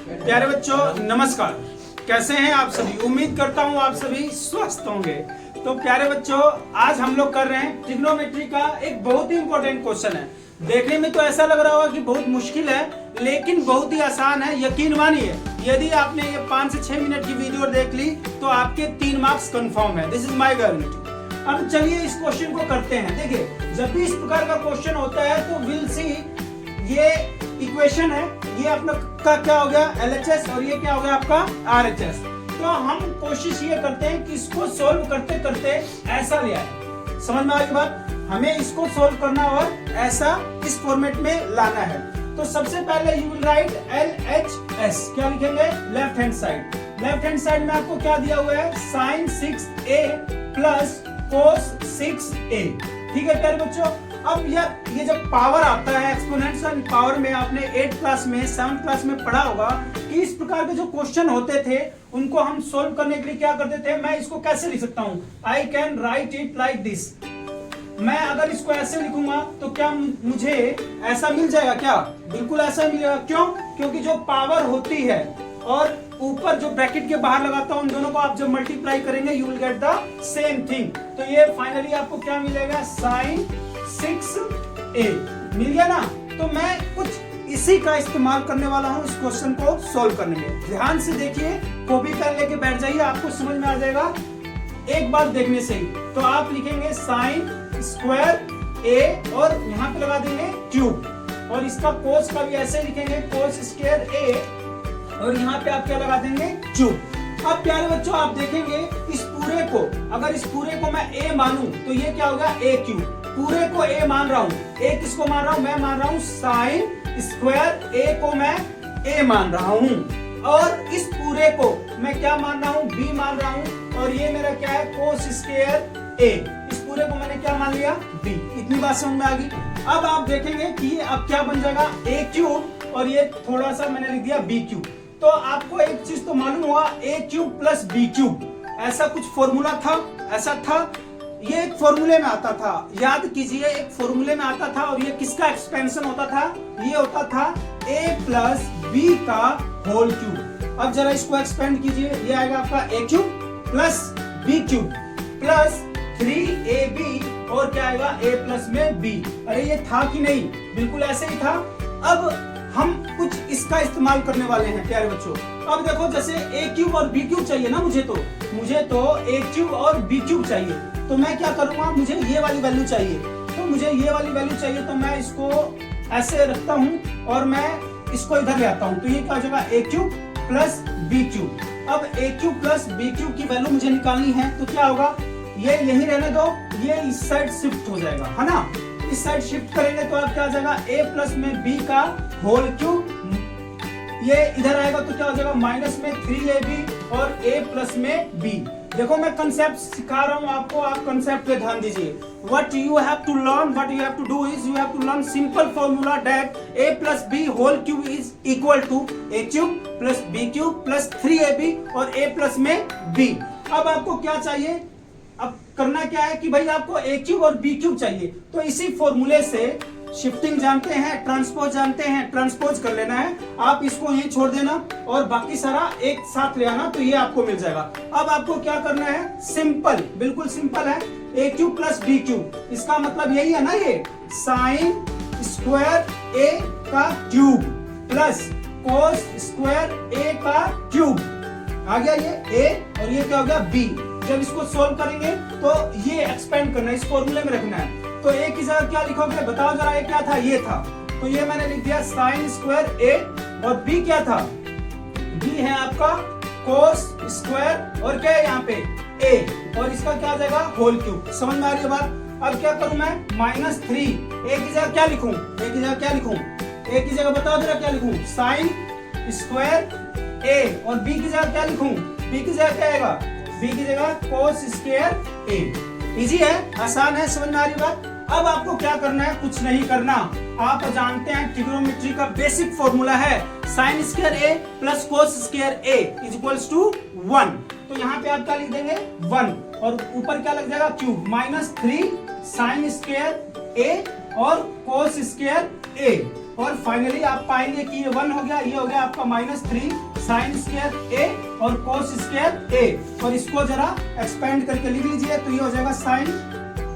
प्यारे बच्चों नमस्कार, कैसे हैं आप सभी। उम्मीद करता हूं आप सभी स्वस्थ होंगे। तो प्यारे बच्चों आज हम लोग कर रहे हैं ट्रिग्नोमेट्री का एक बहुत ही इंपॉर्टेंट क्वेश्चन है। देखने में तो ऐसा लग रहा होगा कि बहुत मुश्किल है, लेकिन बहुत ही आसान है। यकीन मानिए, यदि आपने ये 5 से 6 मिनट की वीडियो देख ली तो आपके 3 मार्क्स कंफर्म है। This is my guarantee. अब चलिए इस क्वेश्चन को करते हैं। देखिए, जब भी इस प्रकार का क्वेश्चन होता है तो विल सी, ये इक्वेशन है, ये अपना का क्या हो गया LHS और ये क्या हो गया आपका RHS। तो हम कोशिश ये करते हैं कि इसको सोल्व करते करते ऐसा ले आए। समझ में आ गई बात। हमें इसको सोल्व करना और ऐसा इस फॉर्मेट में लाना है। तो सबसे पहले यू विल राइट LHS। क्या लिखेंगे? Left hand side. Left hand side में आपको क्या दिया हुआ है? sin 6a plus cos 6a। ठीक है प्यारे बच्चों। अब ये जब पावर आता है, एक्सपोनेंशियल पावर में आपने 8th क्लास में 7th क्लास में पढ़ा होगा कि इस प्रकार के जो क्वेश्चन होते थे उनको हम सोल्व करने के लिए क्या करते थे। मैं इसको कैसे लिख सकता हूं? I can write it like this. मैं अगर इसको ऐसे लिखूंगा तो क्या मुझे ऐसा मिल जाएगा? क्या बिल्कुल ऐसा मिलेगा। क्यों? क्योंकि जो पावर होती है और ऊपर जो ब्रैकेट के बाहर लगाता हूं, उन दोनों को आप जब मल्टीप्लाई करेंगे you will get the same thing. तो ये फाइनली आपको क्या मिलेगा? sin 6a मिल गया ना। तो मैं कुछ इसी का इस्तेमाल करने वाला हूं इस क्वेश्चन को सोल्व करने में। ध्यान से देखिए, कॉपी पेन लेके बैठ जाइए, आपको समझ में आ जाएगा एक बार देखने से ही। तो आप लिखेंगे sin स्क्वायर a और यहाँ पे लगा देंगे क्यूब, और इसका कोस का भी ऐसे लिखेंगे कोस स्क्वायर a, और यहाँ पे आप क्या लगा देंगे? क्यूब। अब प्यारे बच्चों आप देखेंगे इस पूरे को, अगर इस पूरे को मैं a मानूं तो ये क्या होगा? a cube. पूरे को a मान रहा हूं, a किसको मान रहा हूं? मैं मान रहा हूं sin स्क्वायर a को मैं a मान रहा हूं, और इस पूरे को मैं क्या मान रहा हूं? b मान रहा हूं, और ये मेरा क्या है? cos square a। इस पूरे को मैंने क्या मान लिया? b। इतनी बात समझ में आ गई। अब आप देखेंगे कि ये अब क्या बन जाएगा? a क्यूब, और ये थोड़ा सा मैंने लिख दिया b क्यूब। तो आपको एक चीज तो मालूम हुआ, a cube plus b cube, ऐसा कुछ फॉर्मूला था, ऐसा था। ये एक फॉर्मूले में आता था, याद कीजिए, एक फॉर्मूले में आता था। और ये किसका एक्सपेंशन होता था? ये होता था a प्लस b का होल क्यूब। अब जरा इसको एक्सपेंड कीजिए, ये आएगा आपका a cube plus b cube plus 3ab, और क्या आएगा? a प्लस में b। अरे ये था कि नहीं? बिल्कुल ऐसे ही था। अब हम कुछ इसका इस्तेमाल करने वाले हैं प्यारे बच्चों। अब देखो, जैसे a क्यूब और b क्यूब चाहिए ना, मुझे तो a क्यूब और b क्यूब चाहिए। तो मैं क्या करूंगा? मुझे ये वाली वैल्यू चाहिए, तो मुझे ये वाली वैल्यू चाहिए, तो मैं इसको ऐसे रखता हूं और मैं इसको इधर ले आता हूं। तो ये क्या हो जाएगा? a cube plus b cube. अब a cube plus b cube की वैल्यू मुझे निकालनी है, तो क्या होगा? ये यही रहने दो, ये इस साइड शिफ्ट हो जाएगा, है ना। इस साइड शिफ्ट करेंगे तो अब क्या हो जाएगा? a प्लस में b का होल क्यूब, ये इधर आएगा तो क्या हो जाएगा? माइनस में 3ab और a प्लस में b। देखो मैं कंसेप्ट सिखा रहा हूं आपको, आप कंसेप्ट पे ध्यान दीजिए। What you have to learn, what you have to do is you have to learn simple formula that a plus b whole cube is equal to a cube plus b cube plus 3ab और a plus में b। अब आपको क्या चाहिए? अब करना क्या है कि भाई आपको a क्यूब और b क्यूब चाहिए। तो इसी फॉर्मूले से शिफ्टिंग जानते हैं, ट्रांसपोज जानते हैं, ट्रांसपोज कर लेना है। आप इसको यहीं छोड़ देना और बाकी सारा एक साथ ले आना, तो ये आपको मिल जाएगा। अब आपको क्या करना है? सिंपल, बिल्कुल सिंपल है। a cube plus b cube, इसका मतलब यही है ना, ये sin स्क्वायर a का cube plus cos square a का क्यूब। आ गया ये a, और ये क्या हो गया? b। जब इसको सोल्व करेंगे तो ये एक्सपेंड करना है, इस फॉर्मूले में रखना है। तो a की जगह क्या लिखोगे? बताओ जरा, a क्या था? ये था, तो ये मैंने लिख दिया sin स्क्वायर a, और b क्या था? b है आपका cos स्क्वायर, और क्या है यहाँ पे? a, और इसका क्या आ जाएगा? Whole cube. समझ में आ रही है बात। अब क्या करूं मैं? -3, a की जगह क्या लिखूं? a की जगह क्या लिखूं? a की जगह बताओ जरा क्या लिखूं? sin स्क्वायर a, और b की जगह क्या लिखूं? b की जगह क्या आएगा? b की जगह cos स्क्वायर a। इजी है, आसान है, समझ में आ रही बात। अब आपको क्या करना है? कुछ नहीं करना। आप जानते हैं ट्रिग्नोमेट्री का बेसिक फॉर्मूला है sin square a plus cos square a is equals to 1। तो यहाँ पे आप क्या लिख देंगे? 1, और ऊपर क्या लग जाएगा? क्यूब, -3 sin स्क्वायर a और cos स्क्वायर a। और फाइनली आप पाएंगे कि ये 1 हो गया, ये हो गया आपका -3 साइन स्क्वायर ए और कोस स्क्वायर ए। और इसको जरा एक्सपेंड करके लिख लीजिए, तो ये हो जाएगा साइन,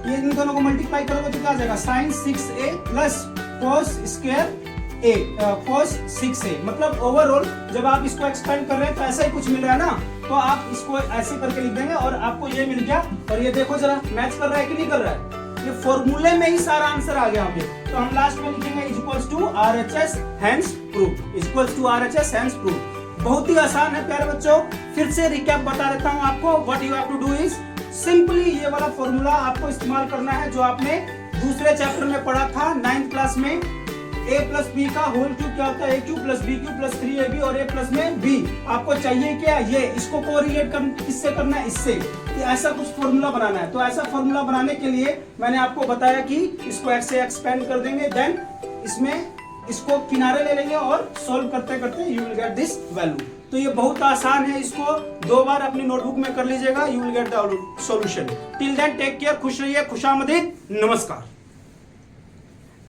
ये इन दोनों को मल्टीप्लाई करोगे तो क्या आ जाएगा sine 6a plus cos square A, cos 6a। मतलब ओवरऑल जब आप इसको एक्सपेंड कर रहे हैं तो ऐसा ही कुछ मिल रहा है ना, तो आप इसको ऐसे करके लिख देंगे और आपको ये मिल गया। और ये देखो जरा मैच कर रहा है कि नहीं कर रहा है, ये फॉर्मूले में ही सारा आंसर आ गया हमें। तो हम लास्ट में लिखेंगे equals to RHS hence proof, equals to RHS hence proof. बहुत ही आसान है प्यारे बच्चों, फिर से रिकैप बता देता हूँ आपको। What you have to do is simply ये वाला फॉर्मूला आपको इस्तेमाल करना है जो आपने दूसरे चैप्टर में पढ़ा था 9th क्लास में। a प्लस बी का होल क्यूब क्या होता है, a cube plus B cube plus 3ab और a प्लस में b। आपको चाहिए क्या, ये इसको कोरिलेट किससे करना है, इससे। ऐसा कुछ फॉर्मूला बनाना है। तो ऐसा फॉर्मूला बनाने के लिए मैंने आपको बताया कि इसको ऐसे एक्सपेंड कर देंगे, देन इसमें इसको किनारे ले लेंगे और सॉल्व करते करते you will get this value. तो ये बहुत आसान है, इसको 2 बार अपनी नोटबुक में कर लीजिएगा, you will get the solution. Till then take care, खुश रहिए, खुशामदीद, नमस्कार।